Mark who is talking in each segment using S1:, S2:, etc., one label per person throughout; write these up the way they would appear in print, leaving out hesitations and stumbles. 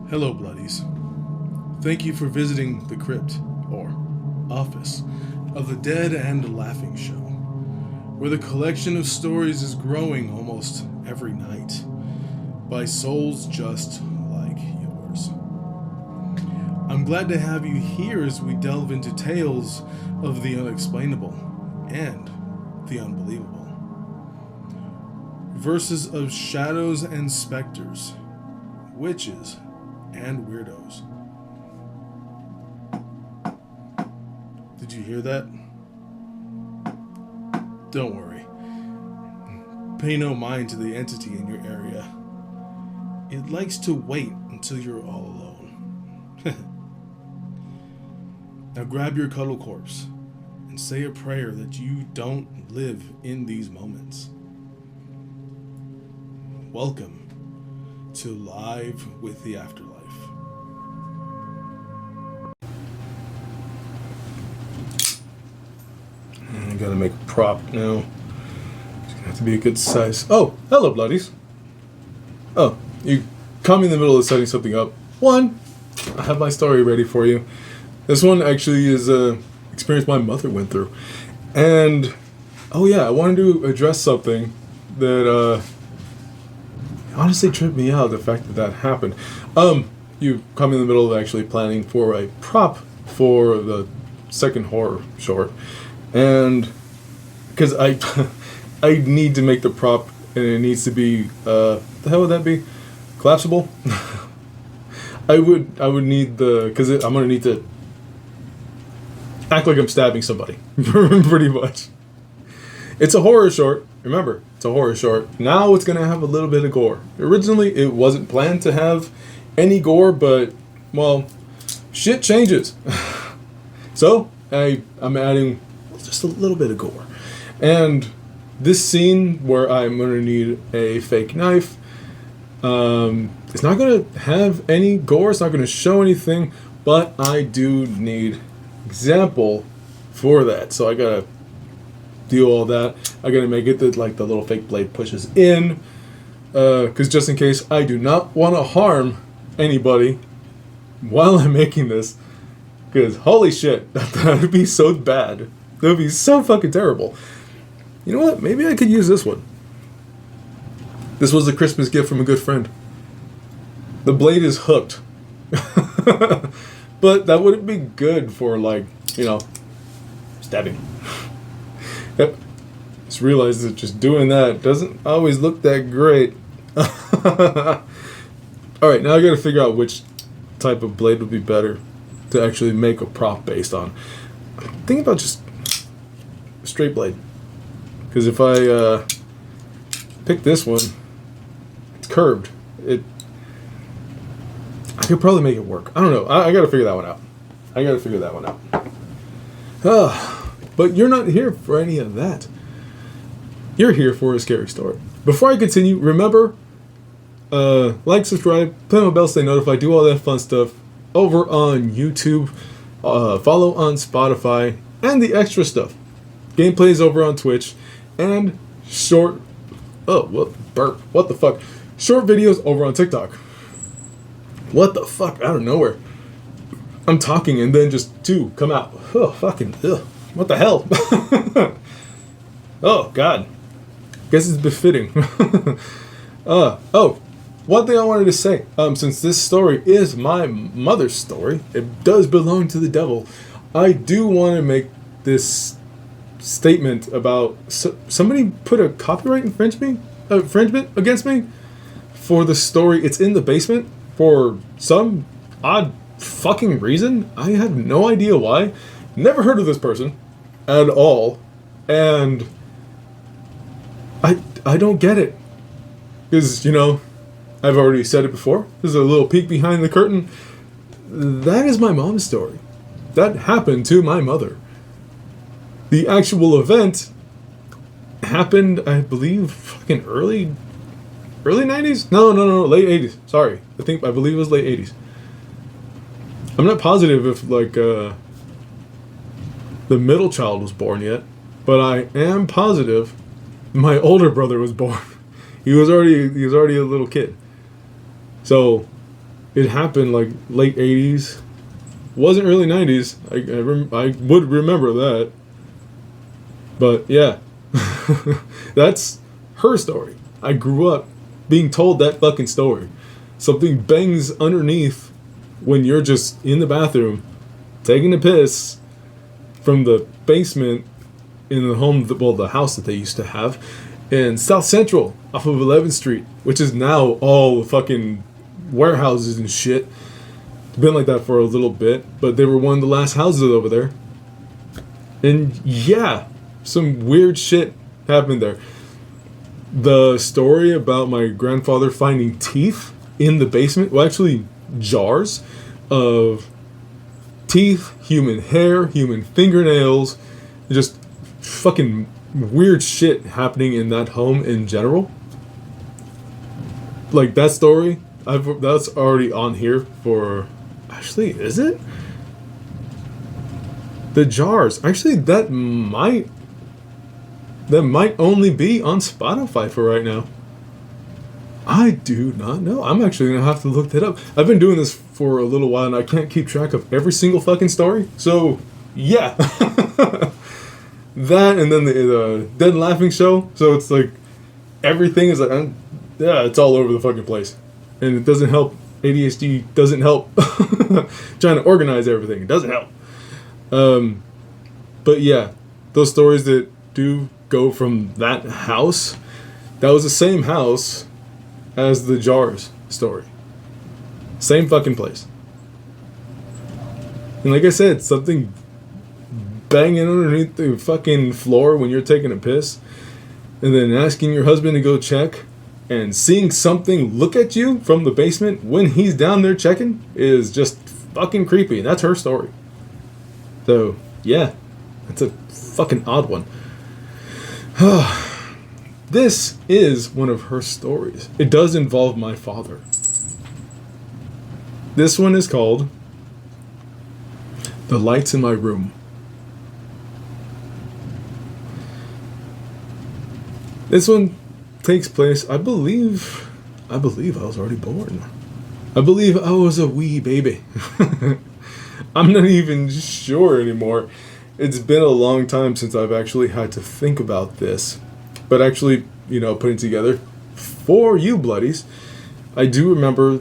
S1: Hello, Bloodies. Thank you for visiting the crypt, or office, of the Dead and Laughing Show, where the collection of stories is growing almost every night by souls just like yours. I'm glad to have you here as we delve into tales of the unexplainable and the unbelievable. Verses of shadows and specters, witches and weirdos. Did you hear that? Don't worry. Pay no mind to the entity in your area. It likes to wait until you're all alone. Now grab your cuddle corpse and say a prayer that you don't live in these moments. Welcome to Live with the Afterlife. I gotta make a prop now. It's gonna have to be a good size. Oh, hello, Bloodies. Oh, you caught me in the middle of setting something up. One, I have my story ready for you. This one actually is a experience my mother went through. And, oh yeah, I wanted to address something that, honestly tripped me out, the fact that that happened. You caught me in the middle of actually planning for a prop for the second horror short. And because I I need to make the prop, and it needs to be the hell would that be? Collapsible? I would need because I'm gonna need to act like I'm stabbing somebody. Pretty much. It's a horror short. Remember, it's a horror short. Now it's gonna have a little bit of gore. Originally it wasn't planned to have any gore, but well, shit changes. So I'm adding just a little bit of gore. And this scene where I'm going to need a fake knife, it's not going to have any gore, it's not going to show anything, but I do need example for that. So I got to do all that. I got to make it that like the little fake blade pushes in, because just in case, I do not want to harm anybody while I'm making this. Because holy shit, that would be so bad. That would be so fucking terrible. You know what? Maybe I could use this one. This was a Christmas gift from a good friend. The blade is hooked. But that wouldn't be good for, like, stabbing. Yep. Just realized that just doing that doesn't always look that great. Alright, now I gotta figure out which type of blade would be better to actually make a prop based on. Think about just a straight blade. Because if I pick this one, it's curved. I could probably make it work. I don't know. I gotta figure that one out. But you're not here for any of that. You're here for a scary story. Before I continue, remember, like, subscribe, put on the bell, stay notified, do all that fun stuff over on YouTube, follow on Spotify, and the extra stuff. Gameplays over on Twitch, and short the fuck? Short videos over on TikTok. What the fuck? Out of nowhere. I'm talking and then just two come out. Oh, fucking, ugh. What the hell? Oh, God. Guess it's befitting. One thing I wanted to say, since this story is my mother's story, it does belong to the devil, I do want to make this statement about somebody put a copyright infringement against me for the story. It's in the basement for some odd fucking reason. I have no idea why. Never heard of this person at all, and I don't get it. Because, I've already said it before. This is a little peek behind the curtain. That is my mom's story. That happened to my mother. The actual event happened, I believe, fucking early 90s? No, late 80s. Sorry. I believe it was late 80s. I'm not positive if, the middle child was born yet, but I am positive my older brother was born. He was already a little kid. So it happened like late 80s. Wasn't early 90s. I would remember that. But yeah, that's her story. I grew up being told that fucking story. Something bangs underneath when you're just in the bathroom taking a piss from the basement in the home, the house that they used to have in South Central off of 11th Street, which is now all fucking warehouses and shit. It's been like that for a little bit, but they were one of the last houses over there. And yeah, some weird shit happened there. The story about my grandfather finding teeth in the basement, well, actually jars of teeth, human hair, human fingernails, just fucking weird shit happening in that home in general. Like that story, that's already on here for. Actually, is it? The jars. Actually, that might only be on Spotify for right now. I do not know. I'm actually going to have to look that up. I've been doing this for a little while and I can't keep track of every single fucking story. So, yeah. That and then the Dead Laughing Show. So it's like everything is like, yeah, it's all over the fucking place. And it doesn't help. ADHD doesn't help. Trying to organize everything. It doesn't help. But yeah, those stories that do go from that house, that was the same house as the jars story. Same fucking place. And like I said, something banging underneath the fucking floor when you're taking a piss, and then asking your husband to go check, and seeing something look at you from the basement when he's down there checking is just fucking creepy. And that's her story. So, yeah, that's a fucking odd one. This is one of her stories. It does involve my father. This one is called The Lights in My Room. This one takes place, I believe I was already born. I believe I was a wee baby. I'm not even sure anymore. It's been a long time since I've actually had to think about this. But actually, putting together for you bloodies, I do remember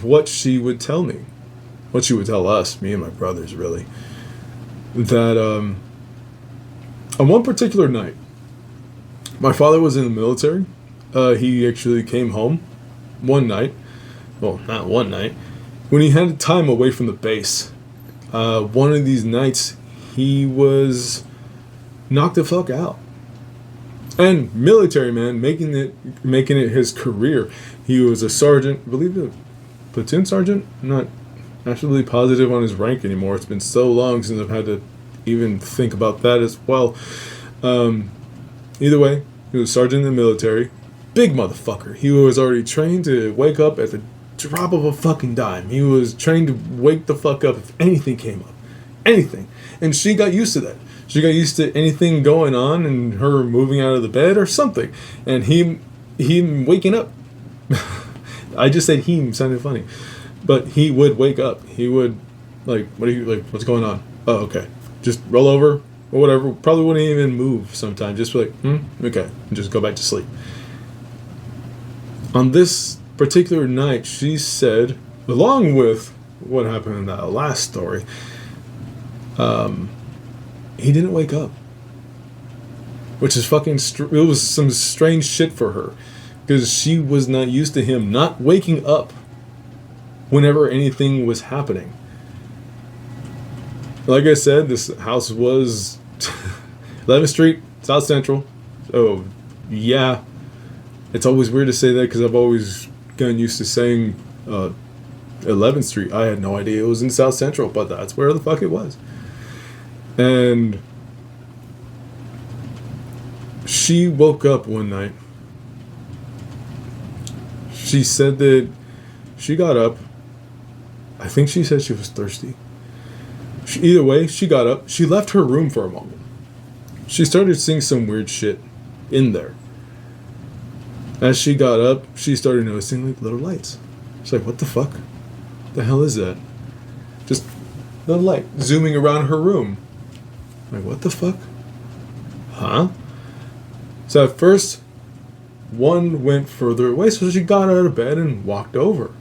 S1: what she would tell me. What she would tell us, me and my brothers, really. That on one particular night, my father was in the military. He actually came home one night. Well, not one night. When he had time away from the base. One of these nights, he was knocked the fuck out. And military man, making it his career. He was a sergeant, I believe a platoon sergeant. I'm not actually positive on his rank anymore. It's been so long since I've had to even think about that as well. Either way, he was a sergeant in the military. Big motherfucker. He was already trained to wake up at the drop of a fucking dime. He was trained to wake the fuck up if anything came up. Anything. And she got used to that. She got used to anything going on and her moving out of the bed or something. And him waking up. I just said him, sounded funny. But he would wake up. He would, what's going on? Oh, okay. Just roll over or whatever. Probably wouldn't even move sometimes. Just be like, okay. And just go back to sleep. On this particular night, she said, along with what happened in that last story, he didn't wake up. Which is fucking... it was some strange shit for her. Because she was not used to him not waking up whenever anything was happening. Like I said, this house was 11th Street, South Central. So, yeah. It's always weird to say that because I've always gotten used to saying 11th Street. I had no idea it was in South Central, but that's where the fuck it was. And she woke up one night. She said that she got up. I think she said she was thirsty. Either way, she got up. She left her room for a moment. She started seeing some weird shit in there. As she got up, she started noticing little lights. She's like, what the fuck? The hell is that? Just the light zooming around her room. Like, what the fuck? Huh? So at first, one went further away, so she got out of bed and walked over.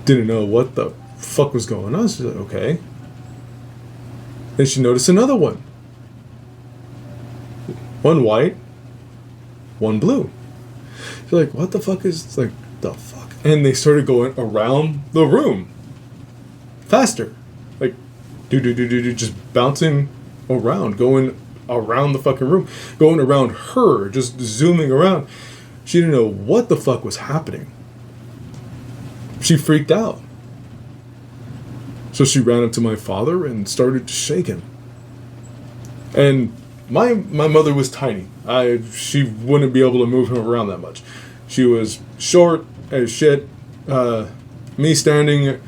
S1: Didn't know what the fuck was going on. She's like, okay. Then she noticed another one. One white, one blue. She's like, what the fuck is... It's like, the fuck? And they started going around the room. Faster. Like, just bouncing around, going around the fucking room, going around her, just zooming around. She didn't know what the fuck was happening. She freaked out. So she ran up to my father and started to shake him. And my mother was tiny. She wouldn't be able to move him around that much. She was short as shit. Me standing at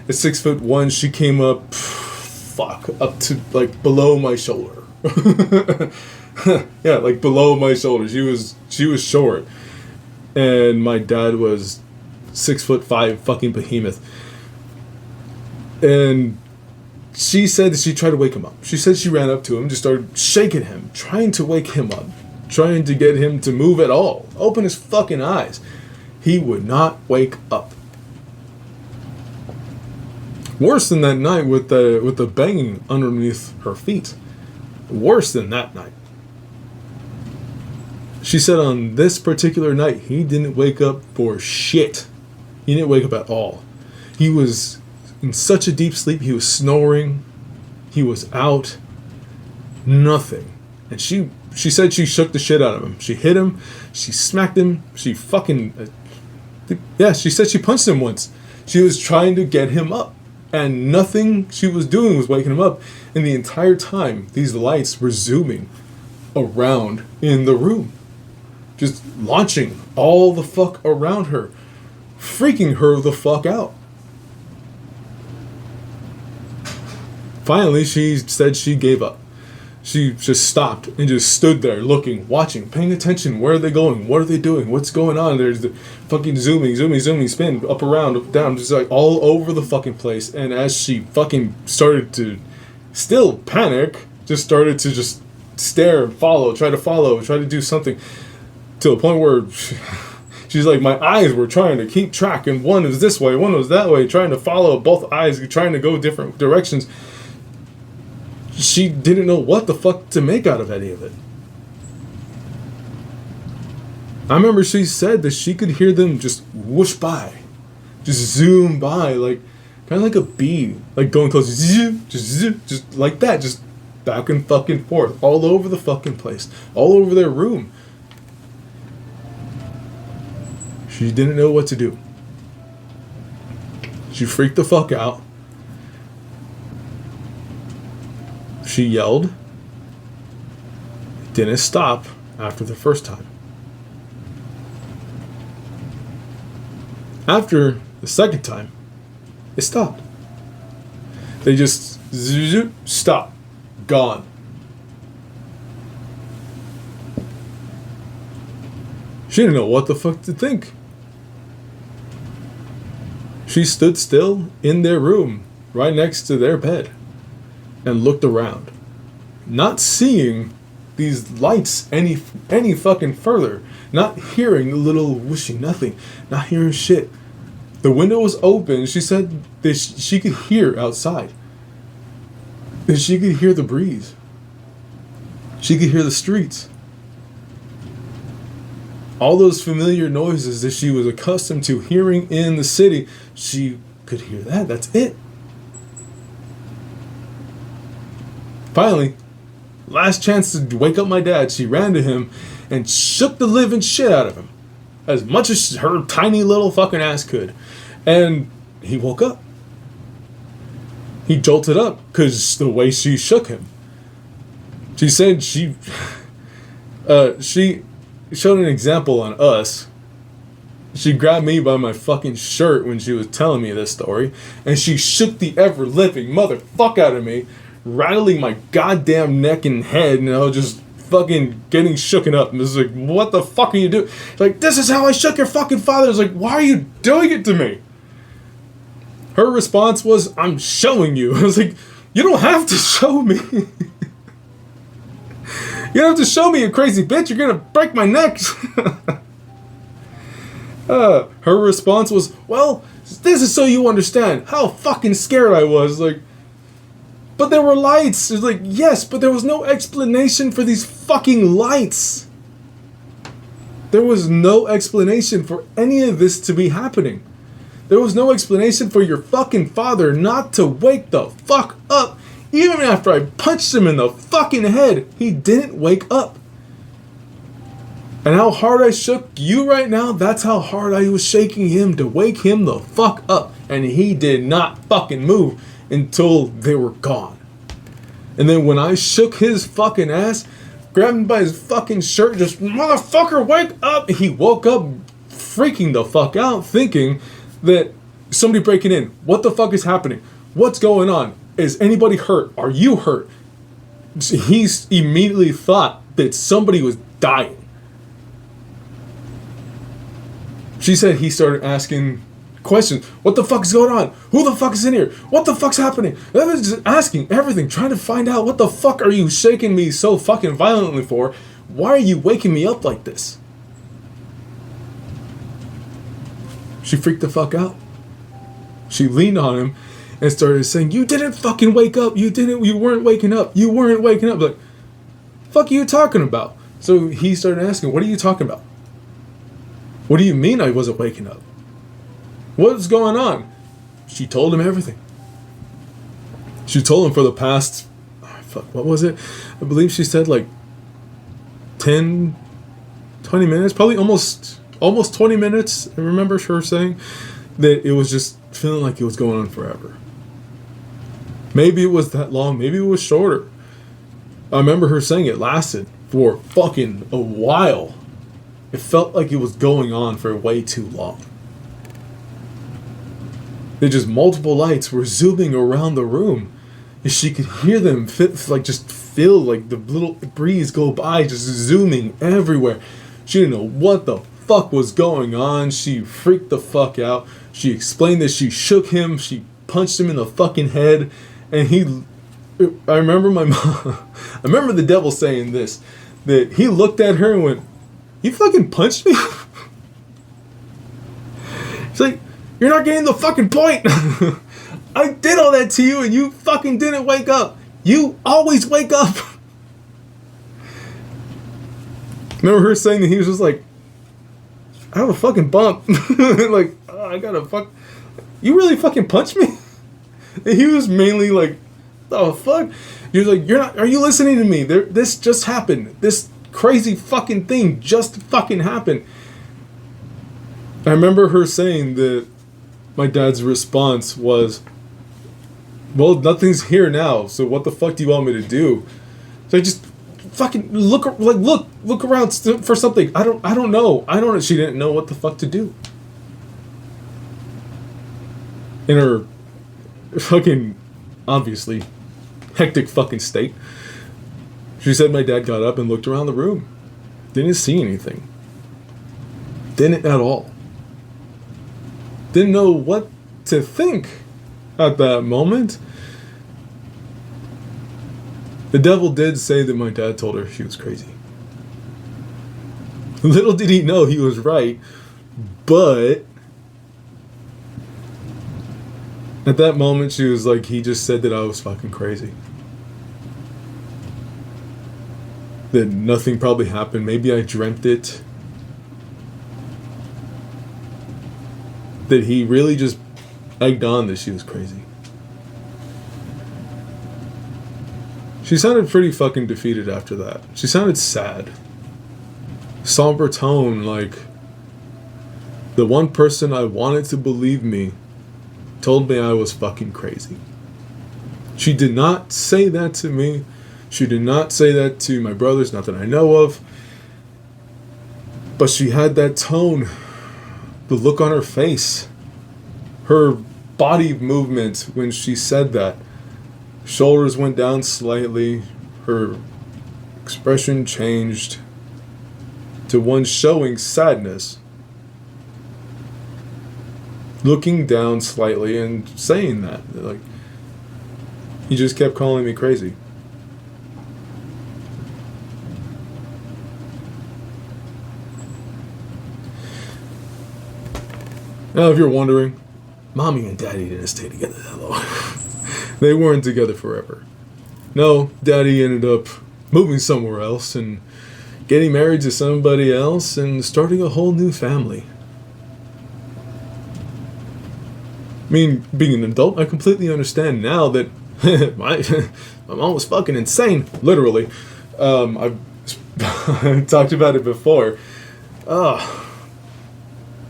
S1: 6'1", she came up to like below my shoulder. Yeah, like below my shoulder. She was short, and my dad was 6'5", fucking behemoth. And she said that she tried to wake him up. She said she ran up to him, just started shaking him, trying to wake him up, trying to get him to move at all, open his fucking eyes. He would not wake up. Worse than that night with the banging underneath her feet. Worse than that night. She said on this particular night, he didn't wake up for shit. He didn't wake up at all. He was in such a deep sleep, he was snoring. He was out. Nothing. And she said she shook the shit out of him. She hit him. She smacked him. She fucking... yeah, she said she punched him once. She was trying to get him up. And nothing she was doing was waking him up. And the entire time, these lights were zooming around in the room. Just launching all the fuck around her. Freaking her the fuck out. Finally, she said she gave up. She just stopped and just stood there looking, watching, paying attention. Where are they going? What are they doing? What's going on? There's the fucking zooming, spin, up, around, up, down, just like all over the fucking place. And as she fucking started to still panic, just started to just stare and try to do something. To a point where she's like, my eyes were trying to keep track. And one was this way, one was that way, trying to follow both eyes, trying to go different directions. She didn't know what the fuck to make out of any of it. I remember she said that she could hear them just whoosh by. Just zoom by, like kind of like a bee. Like going close, just like that. Just back and fucking forth. All over the fucking place. All over their room. She didn't know what to do. She freaked the fuck out. She yelled. It didn't stop after the first time. After the second time, it stopped. They just stop. Gone. She didn't know what the fuck to think. She stood still in their room, right next to their bed, and looked around, not seeing these lights any fucking further, not hearing the little whooshing, nothing, not hearing shit. The window was open. She said that she could hear outside. That she could hear the breeze. She could hear the streets. All those familiar noises that she was accustomed to hearing in the city, she could hear that. That's it. Finally, last chance to wake up my dad, she ran to him and shook the living shit out of him. As much as her tiny little fucking ass could. And he woke up. He jolted up because the way she shook him. She said she showed an example on us. She grabbed me by my fucking shirt when she was telling me this story. And she shook the ever-living motherfuck out of me, rattling my goddamn neck and head, and I was just fucking getting shooken up. And this is like, what the fuck are you doing? Like, this is how I shook your fucking father. I was like, why are you doing it to me? Her response was, I'm showing you. I was like, you don't have to show me. You don't have to show me, you crazy bitch. You're gonna break my neck. Her response was, well, this is so you understand how fucking scared I was. Like, but there were lights. It's like, yes, but there was no explanation for these fucking lights. There was no explanation for any of this to be happening. There was no explanation for your fucking father not to wake the fuck up. Even after I punched him in the fucking head, he didn't wake up. And how hard I shook you right now, that's how hard I was shaking him to wake him the fuck up. And he did not fucking move until they were gone. And then when I shook his fucking ass, grabbed him by his fucking shirt, just, motherfucker, wake up! He woke up freaking the fuck out, thinking that somebody breaking in. What the fuck is happening? What's going on? Is anybody hurt? Are you hurt? He immediately thought that somebody was dying. She said he started asking questions. What the fuck is going on? Who the fuck is in here? What the fuck's happening? I was just asking everything, trying to find out what the fuck are you shaking me so fucking violently for? Why are you waking me up like this? She freaked the fuck out. She leaned on him and started saying, you didn't fucking wake up. You weren't waking up. You weren't waking up. Like, fuck are you talking about? So he started asking, what are you talking about? What do you mean I wasn't waking up? What's going on? She told him everything. She told him for the past, what was it? I believe she said like 10, 20 minutes, probably almost 20 minutes. I remember her saying that it was just feeling like it was going on forever. Maybe it was that long, maybe it was shorter. I remember her saying it lasted for fucking a while. It felt like it was going on for way too long. They just multiple lights were zooming around the room. And she could hear them just feel like the little breeze go by, just zooming everywhere. She didn't know what the fuck was going on. She freaked the fuck out. She explained that she shook him. She punched him in the fucking head. And I remember my mom, I remember the devil saying this, that he looked at her and went, you fucking punched me? She's like, you're not getting the fucking point. I did all that to you and you fucking didn't wake up. You always wake up. Remember her saying that he was just like, I have a fucking bump. Like, oh, I got a fuck. You really fucking punched me? And he was mainly like, oh fuck. He was like, are you listening to me? This just happened. This crazy fucking thing just fucking happened. I remember her saying that my dad's response was, well, nothing's here now, so what the fuck do you want me to do? So I just fucking look around for something. I don't know. She didn't know what the fuck to do. In her fucking, obviously, hectic fucking state, she said my dad got up and looked around the room. Didn't see anything. Didn't at all. Didn't know what to think at that moment. The devil did say that my dad told her she was crazy. Little did he know he was right, but at that moment she was like, he just said that I was fucking crazy. That nothing probably happened. Maybe I dreamt it. That he really just egged on that she was crazy. She sounded pretty fucking defeated after that. She sounded sad. Somber tone, like the one person I wanted to believe me told me I was fucking crazy. She did not say that to me. She did not say that to my brothers, not that I know of. But she had that tone, the look on her face, her body movement when she said that. Shoulders went down slightly. Her expression changed to one showing sadness. looking down slightly and saying that. Like, he just kept calling me crazy. Now, if you're wondering, Mommy and Daddy didn't stay together that long. They weren't together forever. No, Daddy ended up moving somewhere else and getting married to somebody else and starting a whole new family. I mean, being an adult, I completely understand now that my mom was fucking insane, literally. I've talked about it before.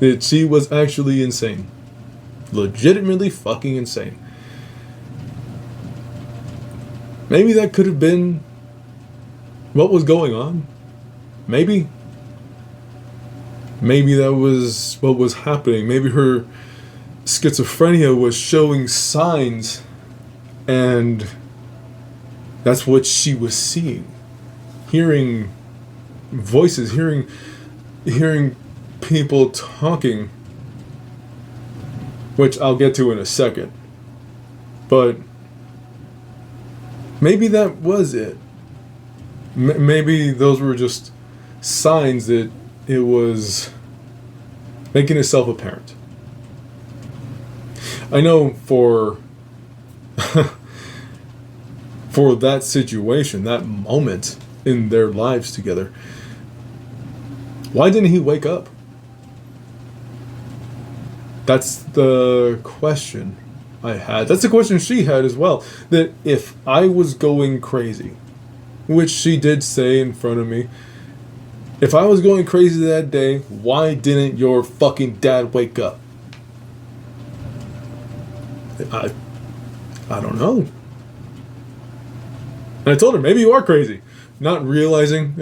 S1: That she was actually insane. Legitimately fucking insane. Maybe that could have been what was going on. Maybe. Maybe that was what was happening. Maybe her schizophrenia was showing signs, and that's what she was seeing. Hearing voices, hearing people talking, which I'll get to in a second. But maybe that was it. Maybe those were just signs that it was making itself apparent. I know for that situation, that moment in their lives together, why didn't he wake up? That's the question I had. That's the question she had as well. That if I was going crazy, which she did say in front of me, if I was going crazy that day, why didn't your fucking dad wake up? I don't know. And I told her, maybe you are crazy. Not realizing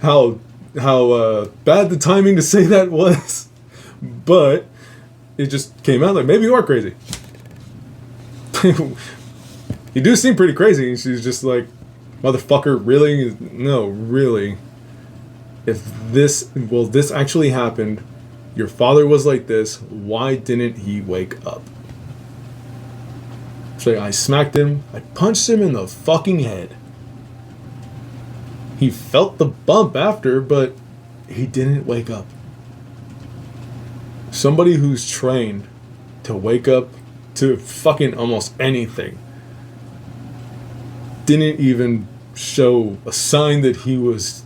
S1: how bad the timing to say that was. But it just came out like, maybe you are crazy. You do seem pretty crazy. And she's just like, motherfucker, really? No, really. If this actually happened, your father was like this, why didn't he wake up? So I smacked him, I punched him in the fucking head. He felt the bump after, but he didn't wake up. Somebody who's trained to wake up to fucking almost anything didn't even show a sign that he was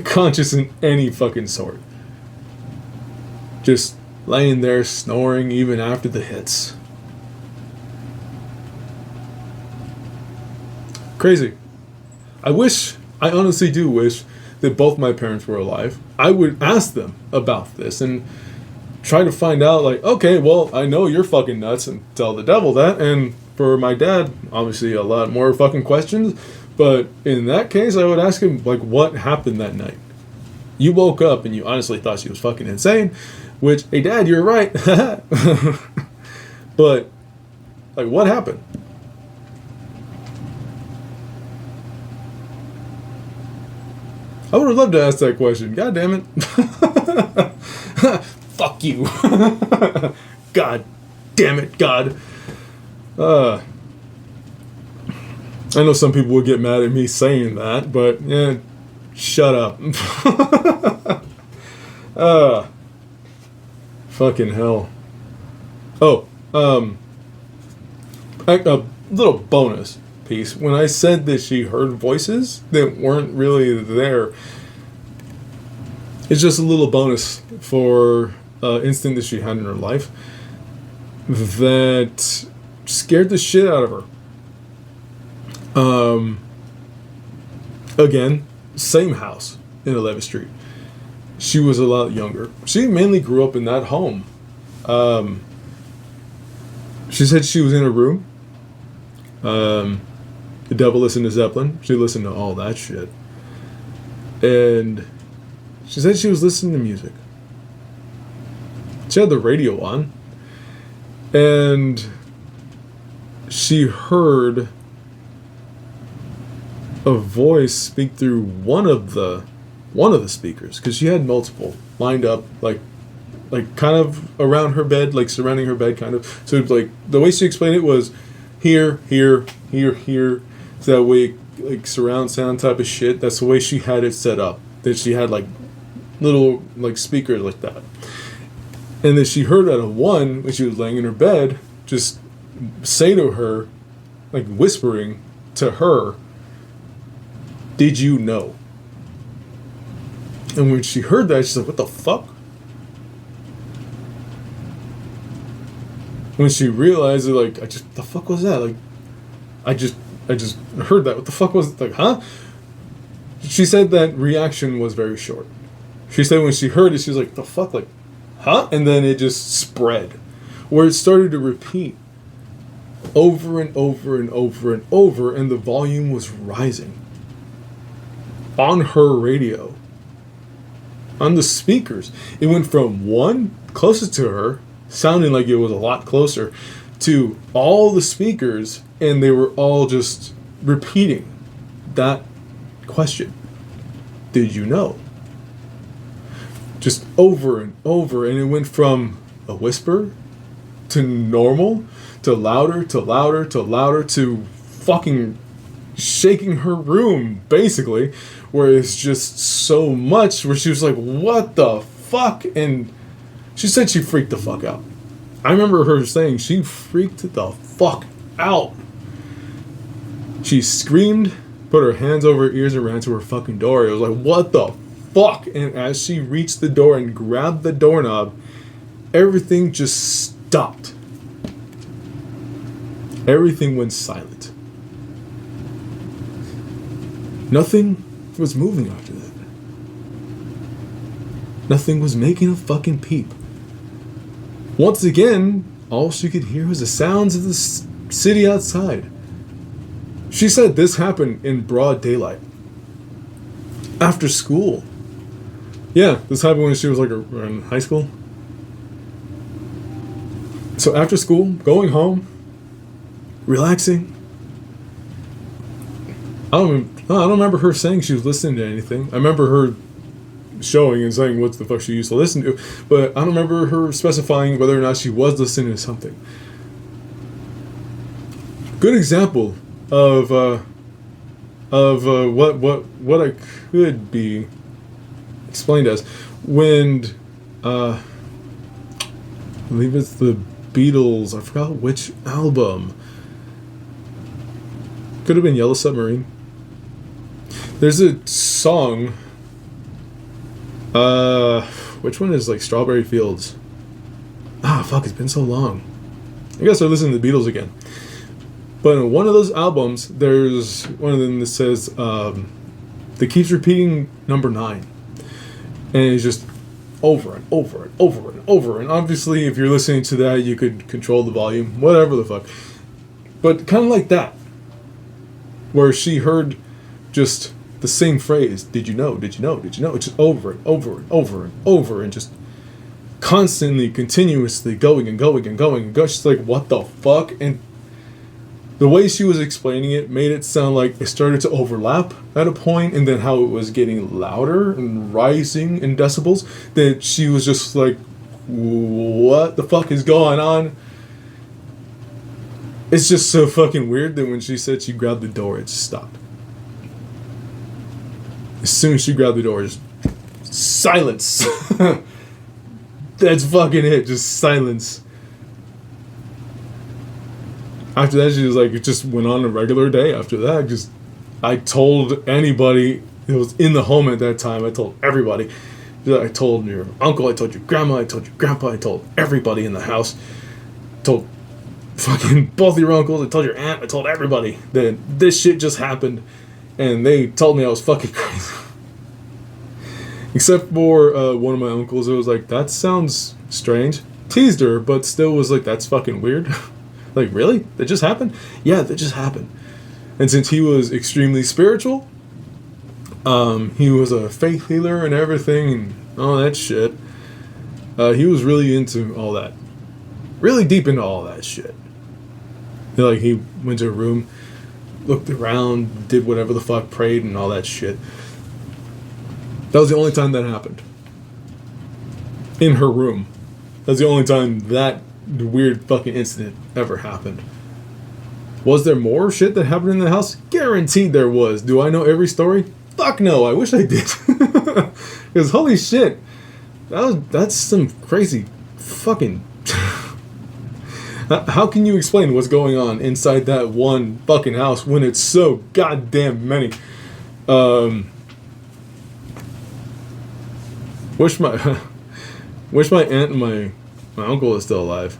S1: conscious in any fucking sort. Just laying there snoring even after the hits. Crazy. I honestly do wish that both my parents were alive. I would ask them about this and try to find out, like, okay, well, I know you're fucking nuts, and tell the devil that. And for my dad, obviously a lot more fucking questions. But in that case, I would ask him, like, what happened that night? You woke up and you honestly thought she was fucking insane, which, hey, Dad, you're right. But, like, what happened? I would have loved to ask that question. God damn it. Fuck you. God damn it, God. I know some people would get mad at me saying that, but yeah, shut up. Fucking hell. Oh, a little bonus piece. When I said that she heard voices that weren't really there, it's just a little bonus for an instant that she had in her life that scared the shit out of her. Again, same house in 11th Street. She was a lot younger. She mainly grew up in that home. She said she was in a room. The devil listened to Zeppelin. She listened to all that shit. And she said she was listening to music. She had the radio on. And she heard a voice speak through one of the speakers, because she had multiple lined up like like kind of around her bed, like surrounding her bed, kind of. So like the way she explained it was here, here, here, here. So that way, like surround sound type of shit. That's the way she had it set up. That she had like little like speakers like that. And then she heard out of one when she was laying in her bed, just say to her, like whispering to her, "Did you know?" And when she heard that, she's like, "What the fuck?" When she realized it, like, the fuck was that? Like, I just heard that. What the fuck was it? Like, huh? She said that reaction was very short. She said when she heard it, she was like, the fuck? Like, huh? And then it just spread. Where it started to repeat over and over and over and over, and the volume was rising. On her radio. On the speakers. It went from one closest to her, sounding like it was a lot closer, to all the speakers, and they were all just repeating that question. Did you know? Just over and over, and it went from a whisper to normal to louder to louder to louder to fucking shaking her room, basically, where it's just so much where she was like, what the fuck? And she said she freaked the fuck out. I remember her saying she freaked the fuck out. She screamed, put her hands over her ears, and ran to her fucking door. It was like, what the fuck? And as she reached the door and grabbed the doorknob, everything just stopped. Everything went silent. Nothing was moving after that. Nothing was making a fucking peep. Once again, all she could hear was the sounds of the city outside. She said this happened in broad daylight. After school. Yeah, this happened when she was like in high school. So after school, going home, relaxing. I don't remember her saying she was listening to anything. I remember her showing and saying what the fuck she used to listen to, but I don't remember her specifying whether or not she was listening to something. Good example of what I could be explained as when I believe it's the Beatles. I forgot which album. Could have been Yellow Submarine. There's a song. Which one is like Strawberry Fields? Fuck, it's been so long. I guess I listened to the Beatles again. But in one of those albums, there's one of them that says, that keeps repeating number 9. And it's just over and over and over and over. And obviously, if you're listening to that, you could control the volume, whatever the fuck. But kind of like that. Where she heard just the same phrase, did you know, did you know, did you know? It's just over and over and over and over and just constantly, continuously going and going and going and going. She's like, what the fuck? And the way she was explaining it made it sound like it started to overlap at a point, and then how it was getting louder and rising in decibels, that she was just like, what the fuck is going on? It's just so fucking weird that when she said she grabbed the door, it just stopped. As soon as she grabbed the door, just silence. That's fucking it, just silence. After that, she was like, it just went on a regular day after that. Just, I told anybody that was in the home at that time, I told everybody. I told your uncle, I told your grandma, I told your grandpa, I told everybody in the house. Told fucking both your uncles, I told your aunt, I told everybody that this shit just happened. And they told me I was fucking crazy. Except for one of my uncles, it was like, that sounds strange. Teased her, but still was like, that's fucking weird. Like, really? That just happened? Yeah, that just happened. And since he was extremely spiritual, he was a faith healer and everything and all that shit, he was really into all that. Really deep into all that shit. Like, he went to a room, looked around, did whatever the fuck, prayed and all that shit. That was the only time that happened. In her room. That's the only time that weird fucking incident ever happened. Was there more shit that happened in the house? Guaranteed there was. Do I know every story? Fuck no, I wish I did. Because holy shit, that's some crazy fucking... How can you explain what's going on inside that one fucking house when it's so goddamn many? Wish my aunt and my uncle is still alive.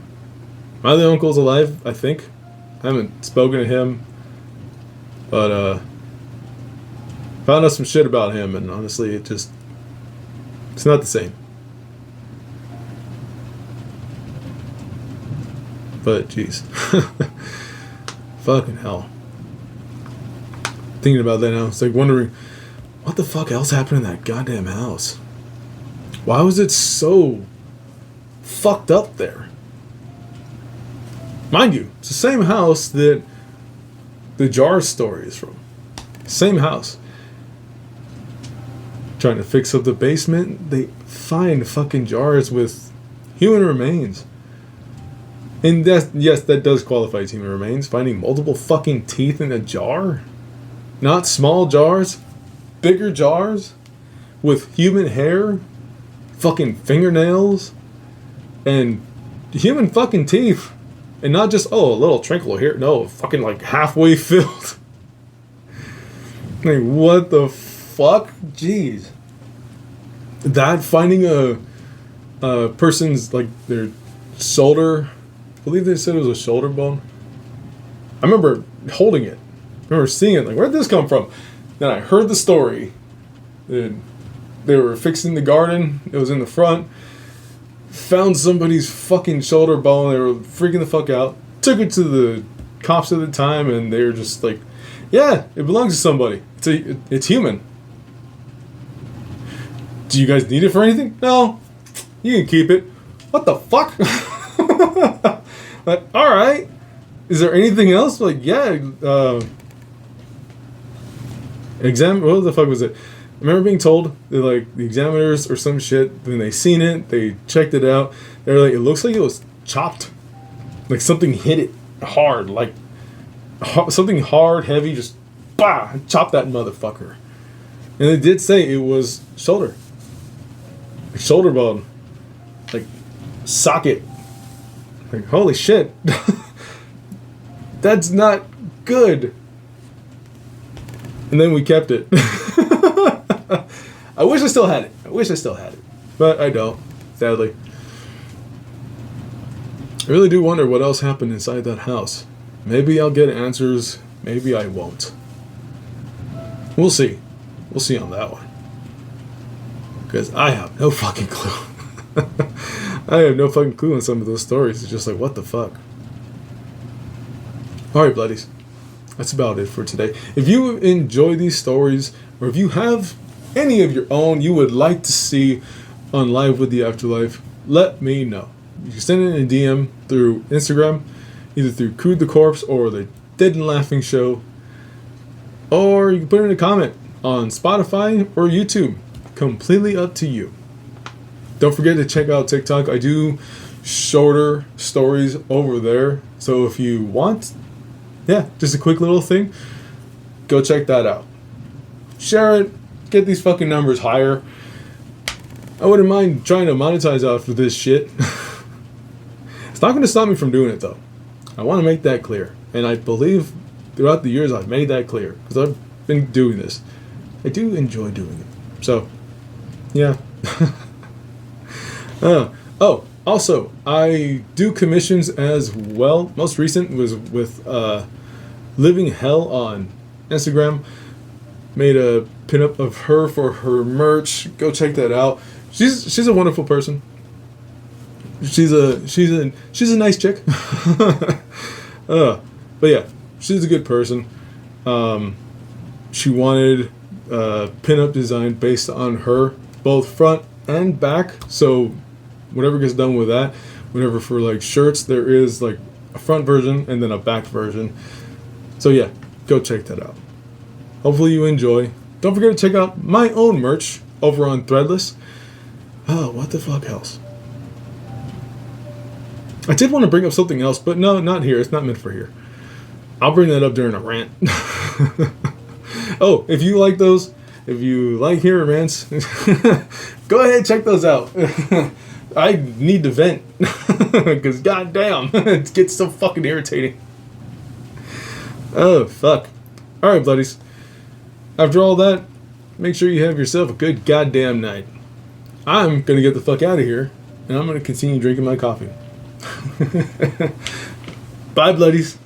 S1: My other uncle's alive, I think. I haven't spoken to him, but found out some shit about him, and honestly, it's not the same. But jeez, fucking hell. Thinking about that now, it's like wondering what the fuck else happened in that goddamn house. Why was it so fucked up there? Mind you, it's the same house that the jar story is from. Same house. Trying to fix up the basement, they find fucking jars with human remains. And yes, that does qualify as human remains. Finding multiple fucking teeth in a jar? Not small jars, bigger jars with human hair, fucking fingernails, and human fucking teeth. And not just, oh, a little trinkle here. No, fucking like halfway filled. Like, what the fuck? Jeez. That, finding a person's, like, their shoulder, I believe they said it was a shoulder bone. I remember holding it. I remember seeing it. Like, where'd this come from? Then I heard the story. They were fixing the garden. It was in the front. Found somebody's fucking shoulder bone. They were freaking the fuck out. Took it to the cops at the time, and they were just like, yeah, it belongs to somebody. It's human. Do you guys need it for anything? No. You can keep it. What the fuck? Like, alright. Is there anything else? Like, yeah. What the fuck was it? I remember being told that, like, the examiners or some shit, when they seen it, they checked it out, they were like, it looks like it was chopped. Like something hit it hard, like something hard, heavy, just bah, chop that motherfucker. And they did say it was shoulder bone, like socket. Like, holy shit. That's not good. And then we kept it. I wish I still had it. But I don't, sadly. I really do wonder what else happened inside that house. Maybe I'll get answers, maybe I won't. We'll see. We'll see on that one. Because I have no fucking clue. I have no fucking clue on some of those stories. It's just like, what the fuck? Alright, bloodies. That's about it for today. If you enjoy these stories, or if you have any of your own you would like to see on Live with the Afterlife, let me know. You can send it in a DM through Instagram, either through CrudetheCorpse or the Dead and Laughing Show, or you can put it in a comment on Spotify or YouTube. Completely up to you. Don't forget to check out TikTok. I do shorter stories over there, so if you want, yeah, just a quick little thing, go check that out. Share it. Get these fucking numbers higher. I wouldn't mind trying to monetize after this shit. It's not going to stop me from doing it, though. I want to make that clear. And I believe throughout the years I've made that clear. Because I've been doing this. I do enjoy doing it. So, yeah. Also, I do commissions as well. Most recent was with Living Hell on Instagram. Made a pinup of her for her merch. Go check that out. She's a wonderful person. She's a nice chick. But yeah, she's a good person. She wanted a pinup design based on her, both front and back. So whatever gets done with that, whenever for like shirts, there is like a front version and then a back version. So yeah, go check that out. Hopefully you enjoy. Don't forget to check out my own merch over on Threadless. Oh, what the fuck else? I did want to bring up something else, but no, not here. It's not meant for here. I'll bring that up during a rant. Oh, if you like those, if you like hearing rants, go ahead and check those out. I need to vent, because goddamn, it gets so fucking irritating. Oh, fuck. Alright, buddies. After all that, make sure you have yourself a good goddamn night. I'm gonna get the fuck out of here, and I'm gonna continue drinking my coffee. Bye, bloodies.